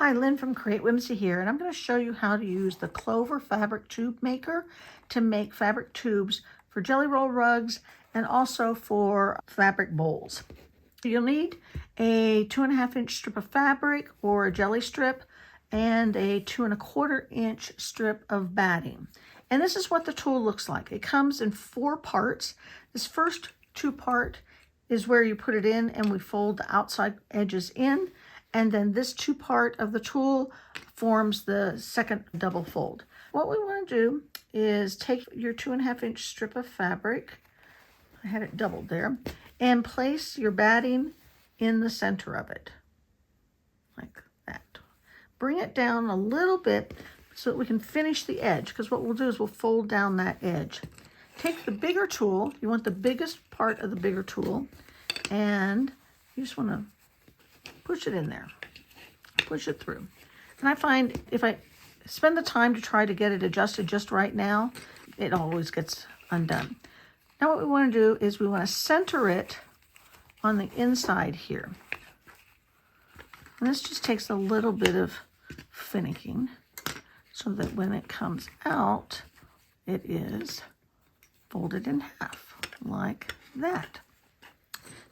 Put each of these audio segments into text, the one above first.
Hi, Lynn from Create Whimsy here, and I'm going to show you how to use the Clover Fabric Tube Maker to make fabric tubes for jelly roll rugs and also for fabric bowls. You'll need a 2.5-inch strip of fabric or a jelly strip and a 2.25-inch strip of batting. And this is what the tool looks like. It comes in 4 parts. This first 2-part is where you put it in and we fold the outside edges in. And then this 2-part of the tool forms the second double fold. What we want to do is take your 2.5-inch strip of fabric, I had it doubled there, and place your batting in the center of it, like that. Bring it down a little bit so that we can finish the edge, because what we'll do is we'll fold down that edge. Take the bigger tool, you want the biggest part of the bigger tool, and you just want to push it in there, push it through. And I find if I spend the time to try to get it adjusted just right now, it always gets undone. Now what we want to do is we want to center it on the inside here. And this just takes a little bit of finicking so that when it comes out, it is folded in half like that.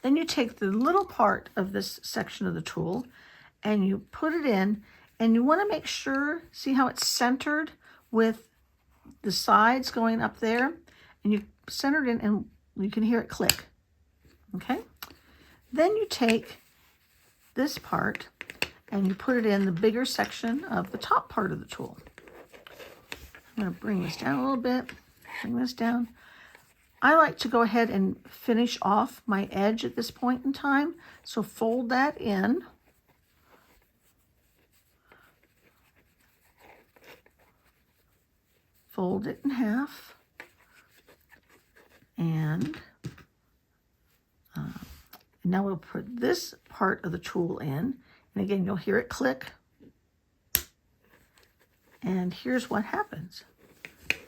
Then you take the little part of this section of the tool and you put it in, and you want to make sure, see how it's centered with the sides going up there, and you center it in and you can hear it click. Okay? Then you take this part and you put it in the bigger section of the top part of the tool. I'm going to bring this down a little bit, bring this down. I like to go ahead and finish off my edge at this point in time. So fold that in. Fold it in half. And now we'll put this part of the tool in. And again, you'll hear it click. And here's what happens.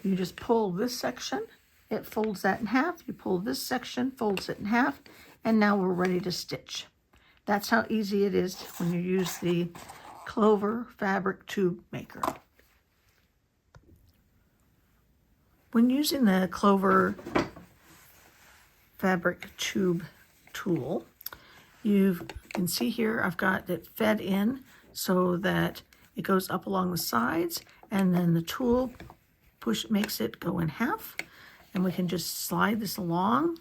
You just pull this section. It folds that in half. You pull this section, folds it in half, and now we're ready to stitch. That's how easy it is when you use the Clover Fabric Tube Maker. When using the Clover Fabric Tube tool, you can see here I've got it fed in so that it goes up along the sides, and then the tool makes it go in half. And we can just slide this along,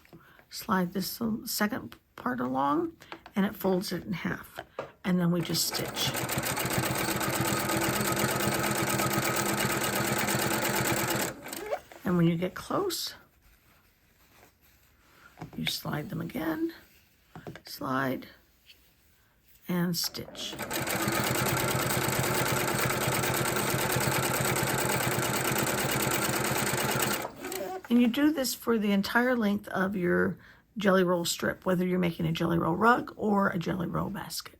slide this second part along, and it folds it in half. And then we just stitch. And when you get close, you slide them again, slide, and stitch. And you do this for the entire length of your jelly roll strip, whether you're making a jelly roll rug or a jelly roll basket.